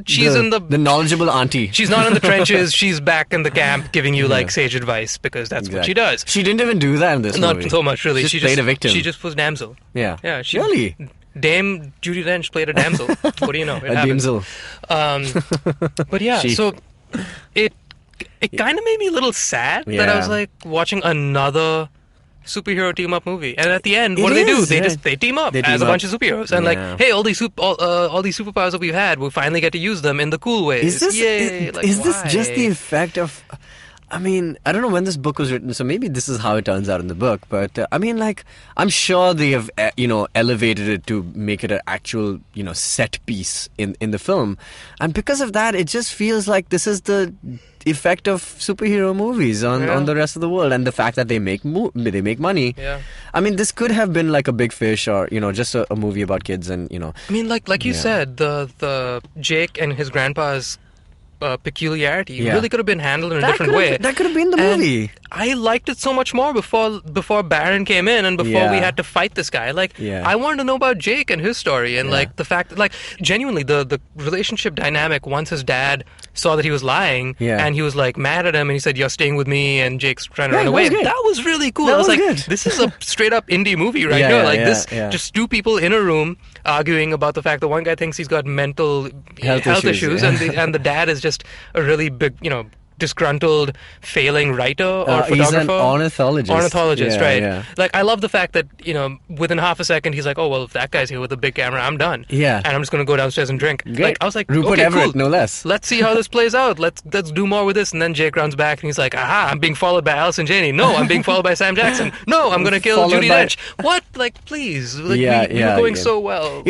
she's in the knowledgeable auntie. She's not in the trenches. She's back in the camp giving you like sage advice because that's what she does. She didn't even do that in this movie. Not so much, really. She just played a victim. She just was damsel. Yeah. Really? Dame Judi Dench played a damsel. What do you know? It happens. But yeah, so it kind of made me a little sad that I was like watching another superhero team up movie, and at the end, what do? They team up as a bunch of superheroes, and like, hey, all these superpowers that we've had, we'll finally get to use them in the cool ways. Is this just the effect of? I mean, I don't know when this book was written, so maybe this is how it turns out in the book. But I mean, like, I'm sure they have, elevated it to make it an actual, set piece in the film, and because of that, it just feels like this is the effect of superhero movies on the rest of the world, and the fact that they make money. Yeah. I mean, this could have been like a Big Fish, or just a movie about kids, and I mean, like you said, the Jake and his grandpa's peculiarity really could have been handled in a different way. That could have been the movie. I liked it so much more before Baron came in and before we had to fight this guy. Like, I wanted to know about Jake and his story, and like the fact that, like, genuinely the relationship dynamic once his dad saw that he was lying and he was like mad at him and he said, "You're staying with me," and Jake's trying to run away. That was really cool. I was like, this is a straight up indie movie right here. Like this, just two people in a room arguing about the fact that one guy thinks he's got mental health issues and the dad is just a really big, disgruntled, failing writer or photographer. He's an ornithologist. Right. Yeah. Like, I love the fact that, within half a second, he's like, oh, well, if that guy's here with a big camera, I'm done. Yeah. And I'm just going to go downstairs and drink. Great. Like, I was like, Rupert okay, Everett, cool. no less. Let's see how this plays out. Let's do more with this. And then Jake runs back and he's like, aha, I'm being followed by Allison Janney. No, I'm being followed by Sam Jackson. No, I'm going to kill Judi Dench. What? Like, please. Like, we were going so well.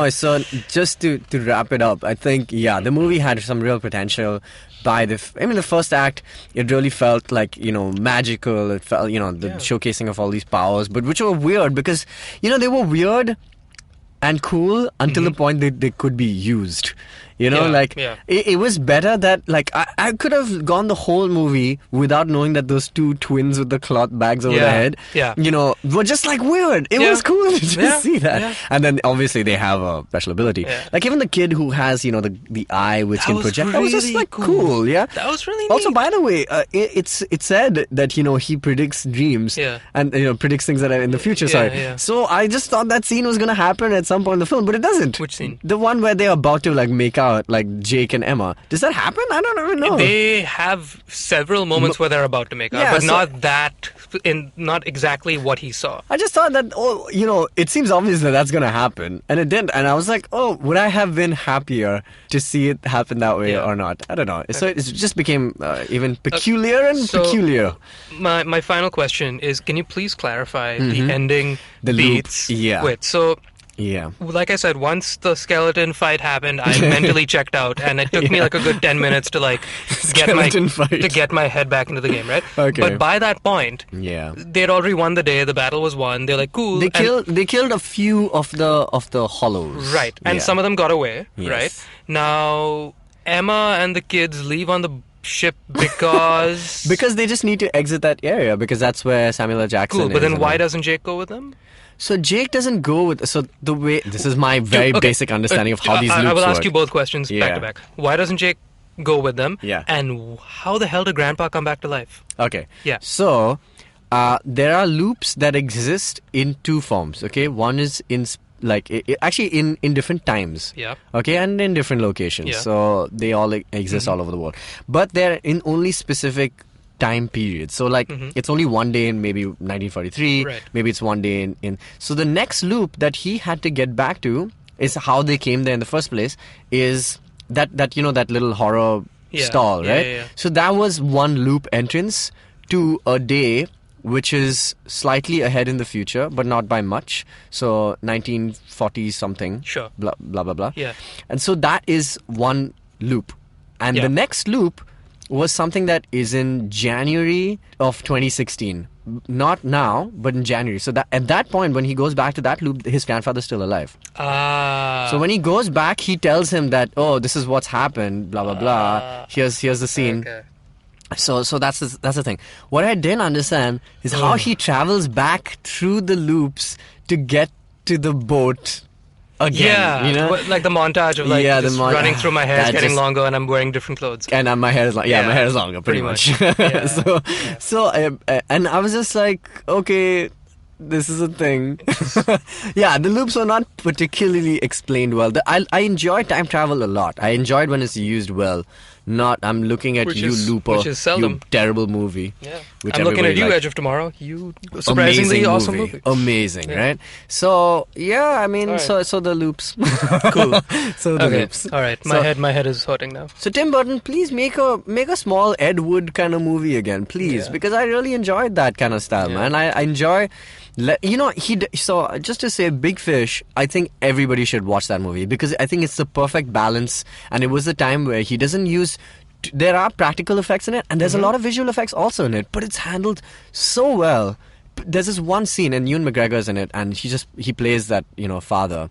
So just to wrap it up, I think, the movie had some real potential. The first act, it really felt like, magical. It felt, the showcasing of all these powers, but which were weird because, they were weird and cool until the point that they could be used. It was better that, like, I could have gone the whole movie without knowing that those two twins with the cloth bags over their head, were just, like, weird. It was cool to just see that. Yeah. And then, obviously, they have a special ability. Yeah. Like, even the kid who has, the eye which can project. Really that was just, like, cool, yeah? That was really neat. Also, by the way, it's said that, he predicts dreams and, predicts things that are in the future, So I just thought that scene was going to happen at some point in the film, but it doesn't. Which scene? The one where they're about to, like, make out out, like Jake and Emma. Does that happen? I don't even know. They have several moments where they're about to make out, but not exactly what he saw. I just thought that, it seems obvious that that's going to happen. And it didn't. And I was like, would I have been happier to see it happen that way or not? I don't know. So it just became even peculiar and peculiar. My final question is, can you please clarify the ending beats? Yeah. Yeah. Like I said, once the skeleton fight happened, I mentally checked out, and it took me like a good 10 minutes to get my head back into the game, right? Okay. But by that point, they'd already won the day. The battle was won. They're like, cool. They killed a few of the hollows, right? And some of them got away, right? Now Emma and the kids leave on the ship because they just need to exit that area because that's where Samuel L. Jackson is. Cool, but then why doesn't Jake go with them? So Jake doesn't go with... So the way... This is my very basic understanding of how these loops work. I will ask you both questions back to back. Why doesn't Jake go with them? Yeah. And how the hell did Grandpa come back to life? Okay. Yeah. So, there are loops that exist in two forms, okay? One is in different times. Yeah. Okay, and in different locations. Yeah. So, they all exist all over the world. But they're in only specific time period. So it's only one day in maybe 1943, maybe it's one day in so the next loop that he had to get back to is how they came there in the first place, is that little horror stall, right? Yeah. So that was one loop entrance to a day which is slightly ahead in the future, but not by much. So 1940 something. Sure. Blah blah blah blah. Yeah. And so that is one loop. And the next loop was something that is in January of 2016. Not now, but in January. So that at that point, when he goes back to that loop, his grandfather's still alive. So when he goes back, he tells him that, this is what's happened, blah, blah, blah. Here's the scene. Okay. So that's the thing. What I didn't understand is how he travels back through the loops to get to the boat again, like the montage of running through my hair, getting longer, and I'm wearing different clothes. And my hair is my hair is longer, pretty much. And I was just like, okay, this is a thing. The loops were not particularly explained well. I enjoy time travel a lot. I enjoyed when it's used well. I'm looking at you, Looper. Which is seldom. You terrible movie. Yeah. I'm looking at you, Edge of Tomorrow. You surprisingly awesome movie. Amazing, right? So so the loops. Cool. So the loops. All right. My head is hurting now. So Tim Burton, please make a small Ed Wood kind of movie again, please, because I really enjoyed that kind of style, man. I enjoy. So just to say, Big Fish, I think everybody should watch that movie because I think it's the perfect balance, and it was the time where he doesn't use. There are practical effects in it, and there's a lot of visual effects also in it, but it's handled so well. There's this one scene, and Ewan McGregor's in it, and he plays that father.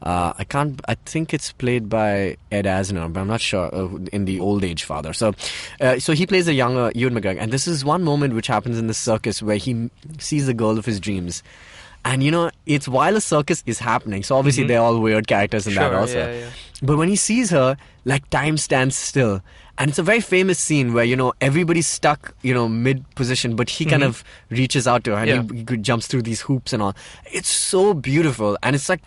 I think it's played by Ed Asner, but I'm not sure in the old age father. So he plays the younger Ewan McGregor, and this is one moment which happens in the circus where he sees the girl of his dreams. And it's while a circus is happening, so obviously they're all weird characters in that also. Yeah. But when he sees her, like time stands still. And it's a very famous scene where, everybody's stuck, mid-position, but he kind of reaches out to her and he jumps through these hoops and all. It's so beautiful. And it's like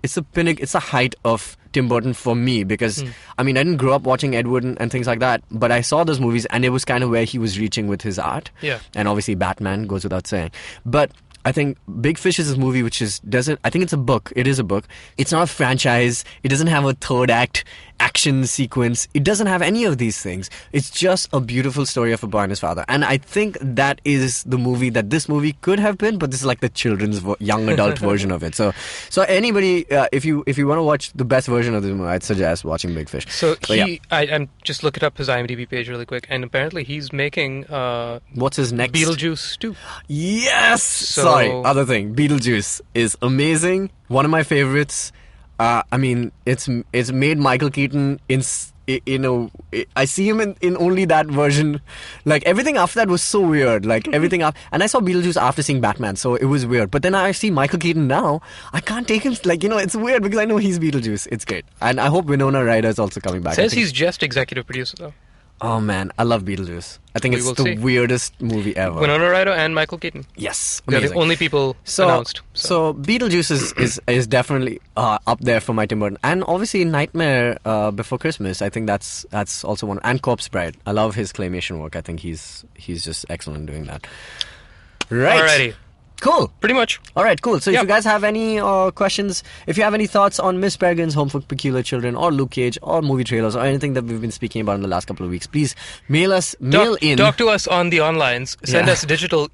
it's the height of Tim Burton for me because, I didn't grow up watching Ed Wood and things like that, but I saw those movies and it was kind of where he was reaching with his art. Yeah. And obviously Batman goes without saying. But I think Big Fish is a movie which I think it's a book. It is a book. It's not a franchise. It doesn't have a third act action sequence. It doesn't have any of these things. It's just a beautiful story of a boy and his father. And I think that is the movie that this movie could have been, but this is like the children's young adult version of it. So anybody, if you want to watch the best version of this movie, I'd suggest watching Big Fish. So I'm just looking up his IMDb page really quick, and apparently he's making what's his next? Beetlejuice 2. Yes. Sorry, other thing. Beetlejuice is amazing. One of my favorites. It's made Michael Keaton I see him in only that version. Like everything after that was so weird. Like everything after, and I saw Beetlejuice after seeing Batman, so it was weird. But then I see Michael Keaton now. I can't take him. It's weird because I know he's Beetlejuice. It's great, and I hope Winona Ryder is also coming back. Says he's just executive producer though. Oh man, I love Beetlejuice. I think it's the weirdest movie ever. Winona Ryder and Michael Keaton. Yes, they're the only people announced. So Beetlejuice is definitely up there for my Tim Burton, and obviously Nightmare Before Christmas. I think that's also one, and Corpse Bride. I love his claymation work. I think he's just excellent doing that. Right. Alrighty. Cool. Pretty much. All right, cool. So if you guys have any questions, if you have any thoughts on Miss Peregrine's Home for Peculiar Children or Luke Cage or movie trailers or anything that we've been speaking about in the last couple of weeks, please mail in. Talk to us on the onlines. Send us digital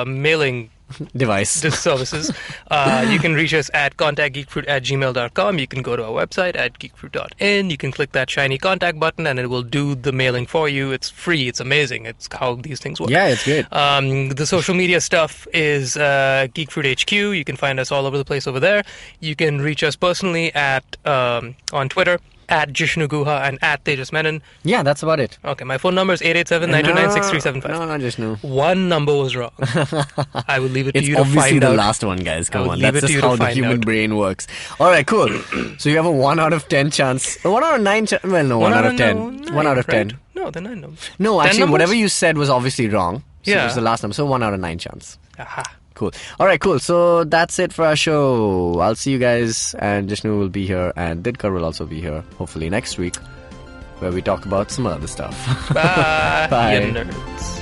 mailing device services. You can reach us at contactgeekfruit@gmail.com. You can go to our website at geekfruit.in. You can click that shiny contact button and it will do the mailing for you. It's free. It's amazing. It's how these things work. Yeah, it's great. The social media stuff is Geekfruit HQ. You can find us all over the place over there. You can reach us personally at on Twitter at Jishnu Guha and at Tejas Menon. Yeah, that's about it. Okay, my phone number is 887-929-6375. No, Jishnu. One number was wrong. I will leave it to you to find out. It's obviously the last one, guys. Come on. That's just how the human brain works. All right, cool. So you have a 1 out of 10 chance. 1 out of 9 chance. Well, no, 1 out of 10. 1 out of 10. No, they're 9 numbers. No, actually, whatever you said was obviously wrong. So yeah. it was the last number. So 1 out of 9 chance. Aha. Cool. All right, cool. So that's it for our show. I'll see you guys, and Jishnu will be here, and Didkar will also be here, hopefully next week, where we talk about some other stuff. Bye. Bye. You nerds.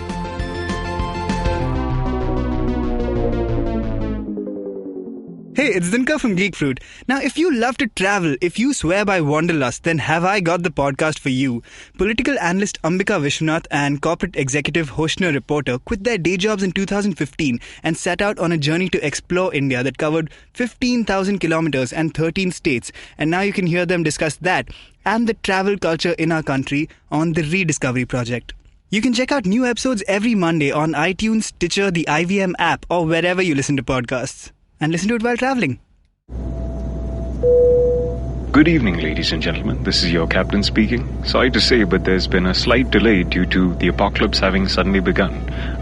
Hey, it's Dinkar from Geek Fruit. Now, if you love to travel, if you swear by wanderlust, then have I got the podcast for you. Political analyst Ambika Vishwanath and corporate executive Hoshner reporter quit their day jobs in 2015 and set out on a journey to explore India that covered 15,000 kilometers and 13 states. And now you can hear them discuss that and the travel culture in our country on the Rediscovery Project. You can check out new episodes every Monday on iTunes, Stitcher, the IVM app, or wherever you listen to podcasts. And listen to it while traveling. Good evening, ladies and gentlemen. This is your captain speaking. Sorry to say, but there's been a slight delay due to the apocalypse having suddenly begun.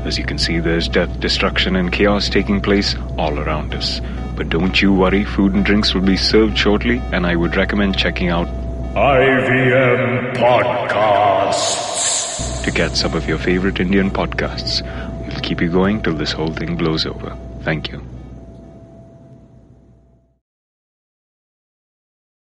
As you can see, there's death, destruction, and chaos taking place all around us. But don't you worry, food and drinks will be served shortly, and I would recommend checking out IVM Podcasts to get some of your favorite Indian podcasts. We'll keep you going till this whole thing blows over. Thank you.